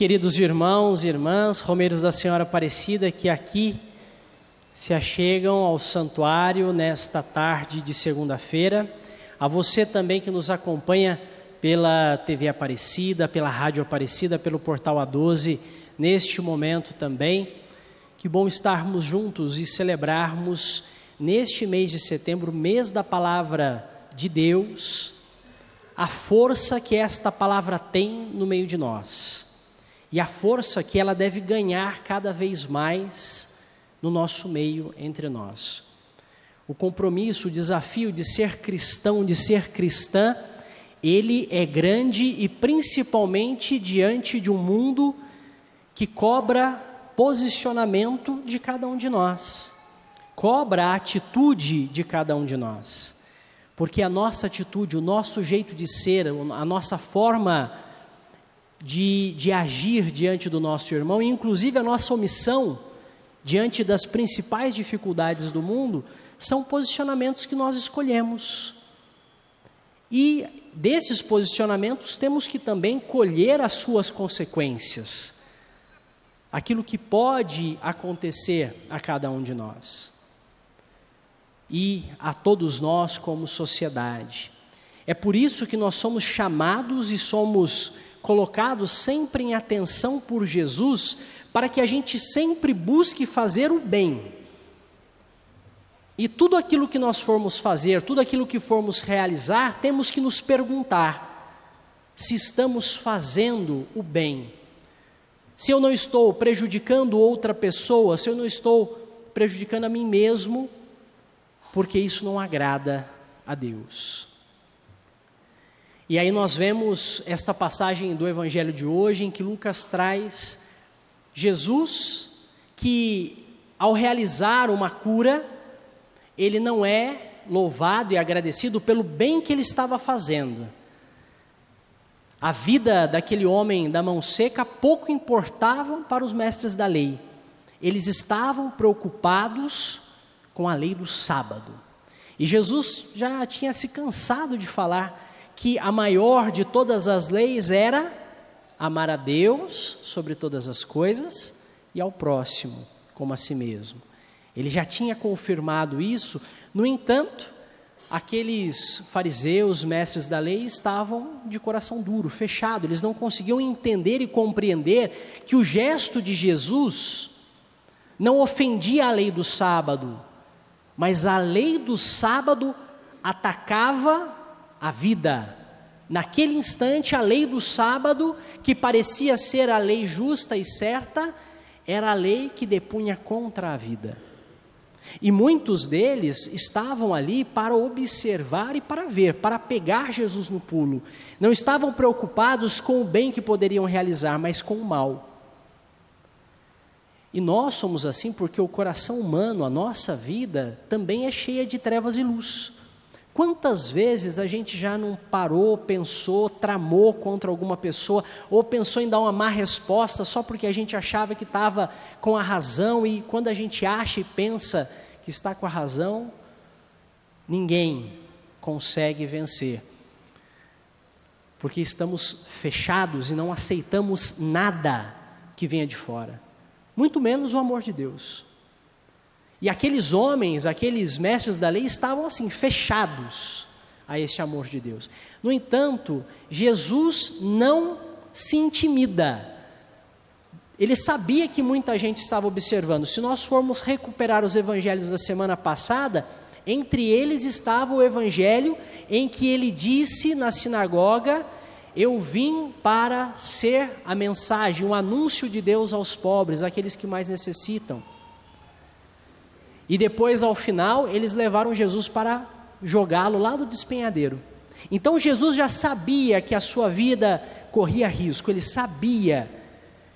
Queridos irmãos e irmãs, romeiros da Senhora Aparecida, que aqui se achegam ao santuário nesta tarde de segunda-feira, a você também que nos acompanha pela TV Aparecida, pela Rádio Aparecida, pelo Portal A12, neste momento também. Que bom estarmos juntos e celebrarmos neste mês de setembro, mês da Palavra de Deus, a força que esta palavra tem no meio de nós e a força que ela deve ganhar cada vez mais no nosso meio, entre nós. O compromisso, o desafio de ser cristão, de ser cristã, ele é grande e principalmente diante de um mundo que cobra posicionamento de cada um de nós, cobra a atitude de cada um de nós, porque a nossa atitude, o nosso jeito de ser, a nossa forma de agir diante do nosso irmão, e inclusive a nossa omissão diante das principais dificuldades do mundo, são posicionamentos que nós escolhemos. E desses posicionamentos temos que também colher as suas consequências, aquilo que pode acontecer a cada um de nós e a todos nós como sociedade. É por isso que nós somos chamados e somos colocados sempre em atenção por Jesus, para que a gente sempre busque fazer o bem. E tudo aquilo que nós formos fazer, tudo aquilo que formos realizar, temos que nos perguntar se estamos fazendo o bem. Se eu não estou prejudicando outra pessoa, se eu não estou prejudicando a mim mesmo, porque isso não agrada a Deus. E aí nós vemos esta passagem do Evangelho de hoje, em que Lucas traz Jesus, que ao realizar uma cura, ele não é louvado e agradecido pelo bem que ele estava fazendo. A vida daquele homem da mão seca pouco importava para os mestres da lei. Eles estavam preocupados com a lei do sábado. E Jesus já tinha se cansado de falar que a maior de todas as leis era amar a Deus sobre todas as coisas e ao próximo como a si mesmo. Ele já tinha confirmado isso. No entanto, aqueles fariseus, mestres da lei, estavam de coração duro, fechado. Eles não conseguiam entender e compreender que o gesto de Jesus não ofendia a lei do sábado, mas a lei do sábado atacava a vida. Naquele instante, a lei do sábado, que parecia ser a lei justa e certa, era a lei que depunha contra a vida. E muitos deles estavam ali para observar e para ver, para pegar Jesus no pulo. Não estavam preocupados com o bem que poderiam realizar, mas com o mal. E nós somos assim porque o coração humano, a nossa vida, também é cheia de trevas e luz. Quantas vezes a gente já não parou, pensou, tramou contra alguma pessoa, ou pensou em dar uma má resposta só porque a gente achava que estava com a razão, e quando a gente acha e pensa que está com a razão, ninguém consegue vencer, porque estamos fechados e não aceitamos nada que venha de fora, muito menos o amor de Deus. E aqueles homens, aqueles mestres da lei estavam assim, fechados a esse amor de Deus. No entanto, Jesus não se intimida. Ele sabia que muita gente estava observando. Se nós formos recuperar os evangelhos da semana passada, entre eles estava o evangelho em que ele disse na sinagoga: eu vim para ser a mensagem, o anúncio de Deus aos pobres, aqueles que mais necessitam. E depois, ao final, eles levaram Jesus para jogá-lo lá do despenhadeiro. Então Jesus já sabia que a sua vida corria risco, ele sabia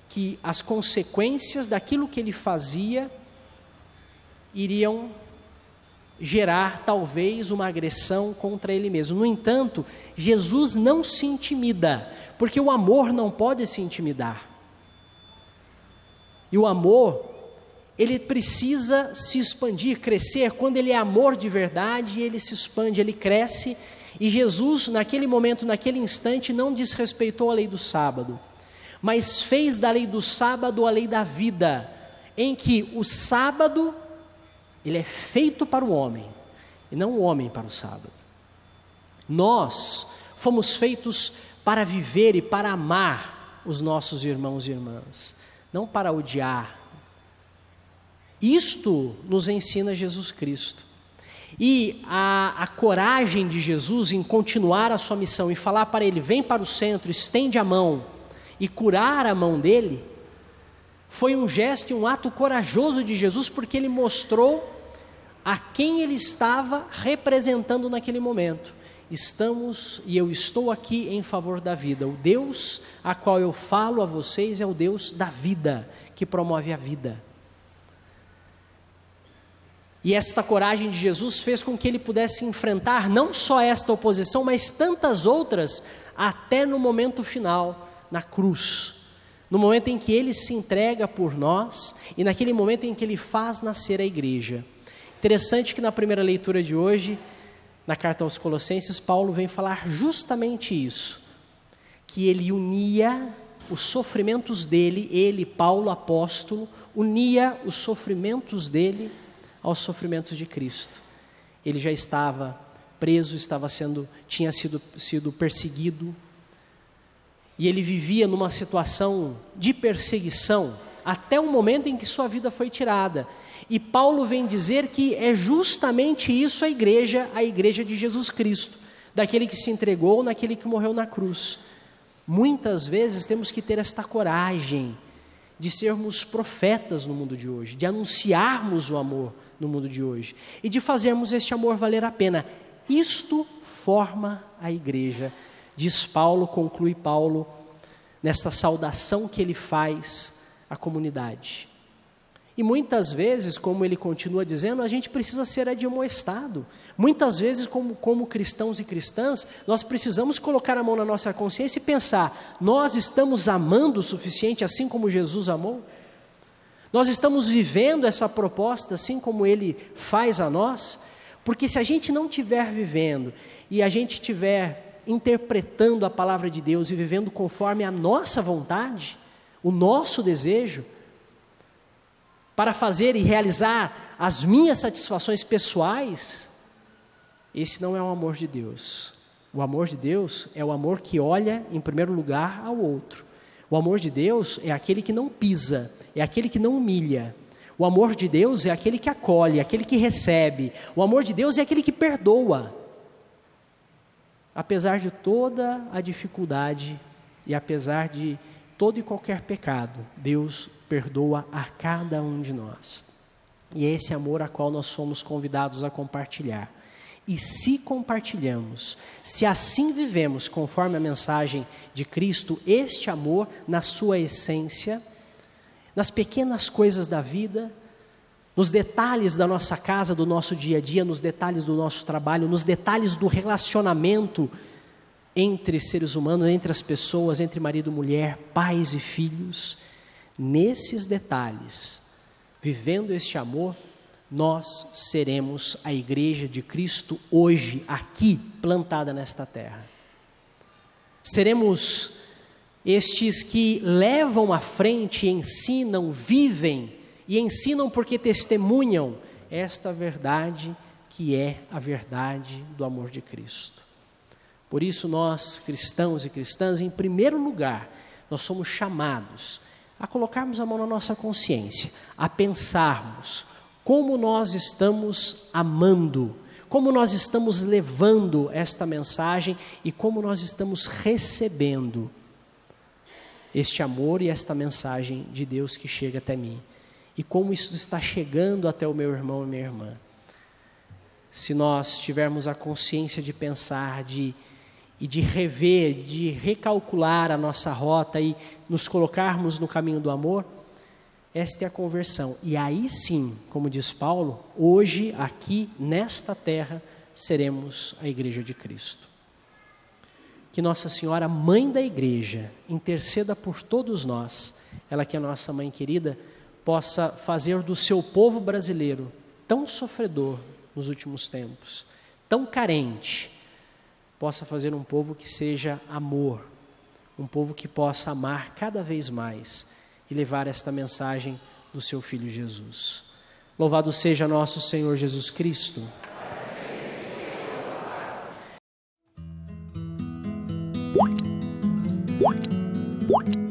que as consequências daquilo que ele fazia iriam gerar talvez uma agressão contra ele mesmo. No entanto, Jesus não se intimida, porque o amor não pode se intimidar. E o amor, ele precisa se expandir, crescer. Quando ele é amor de verdade, ele se expande, ele cresce. E Jesus, naquele momento, naquele instante, não desrespeitou a lei do sábado, mas fez da lei do sábado a lei da vida, em que o sábado, ele é feito para o homem, e não o homem para o sábado. Nós fomos feitos para viver e para amar os nossos irmãos e irmãs, não para odiar. Isto nos ensina Jesus Cristo. E a coragem de Jesus em continuar a sua missão e falar para ele, vem para o centro, estende a mão, e curar a mão dele, foi um gesto e um ato corajoso de Jesus, porque ele mostrou a quem ele estava representando naquele momento. Eu estou aqui em favor da vida. O Deus a qual eu falo a vocês é o Deus da vida, que promove a vida. E esta coragem de Jesus fez com que ele pudesse enfrentar não só esta oposição, mas tantas outras, até no momento final, na cruz. No momento em que ele se entrega por nós e naquele momento em que ele faz nascer a igreja. Interessante que na primeira leitura de hoje, na carta aos Colossenses, Paulo vem falar justamente isso, que ele unia os sofrimentos dele, ele, Paulo, apóstolo, unia os sofrimentos dele aos sofrimentos de Cristo. Ele já estava preso, tinha sido perseguido, e ele vivia numa situação de perseguição, até o momento em que sua vida foi tirada. E Paulo vem dizer que é justamente isso a igreja de Jesus Cristo, daquele que se entregou, naquele que morreu na cruz. Muitas vezes temos que ter esta coragem de sermos profetas no mundo de hoje, de anunciarmos o amor no mundo de hoje, e de fazermos este amor valer a pena. Isto forma a igreja, diz Paulo, conclui Paulo, nesta saudação que ele faz à comunidade. E muitas vezes, como ele continua dizendo, a gente precisa ser admoestado. Muitas vezes, como cristãos e cristãs, nós precisamos colocar a mão na nossa consciência e pensar, nós estamos amando o suficiente assim como Jesus amou? Nós estamos vivendo essa proposta assim como ele faz a nós? Porque se a gente não estiver vivendo e a gente estiver interpretando a palavra de Deus e vivendo conforme a nossa vontade, o nosso desejo, para fazer e realizar as minhas satisfações pessoais, esse não é o amor de Deus. O amor de Deus é o amor que olha em primeiro lugar ao outro. O amor de Deus é aquele que não pisa, é aquele que não humilha. O amor de Deus é aquele que acolhe, aquele que recebe. O amor de Deus é aquele que perdoa. Apesar de toda a dificuldade e apesar de todo e qualquer pecado, Deus perdoa a cada um de nós. E é esse amor a qual nós somos convidados a compartilhar. E se compartilhamos, se assim vivemos conforme a mensagem de Cristo, este amor na sua essência, nas pequenas coisas da vida, nos detalhes da nossa casa, do nosso dia a dia, nos detalhes do nosso trabalho, nos detalhes do relacionamento entre seres humanos, entre as pessoas, entre marido e mulher, pais e filhos, nesses detalhes, vivendo este amor, nós seremos a igreja de Cristo hoje, aqui, plantada nesta terra. Seremos estes que levam à frente, ensinam, vivem, e ensinam porque testemunham esta verdade que é a verdade do amor de Cristo. Por isso nós, cristãos e cristãs, em primeiro lugar, nós somos chamados a colocarmos a mão na nossa consciência, a pensarmos como nós estamos amando, como nós estamos levando esta mensagem e como nós estamos recebendo este amor e esta mensagem de Deus que chega até mim. E como isso está chegando até o meu irmão e minha irmã. Se nós tivermos a consciência de pensar, de rever, de recalcular a nossa rota e nos colocarmos no caminho do amor, esta é a conversão. E aí sim, como diz Paulo, hoje, aqui, nesta terra, seremos a igreja de Cristo. Que Nossa Senhora, Mãe da Igreja, interceda por todos nós, ela que é a nossa Mãe querida, possa fazer do seu povo brasileiro, tão sofredor nos últimos tempos, tão carente, possa fazer um povo que seja amor, um povo que possa amar cada vez mais e levar esta mensagem do seu Filho Jesus. Louvado seja nosso Senhor Jesus Cristo. What?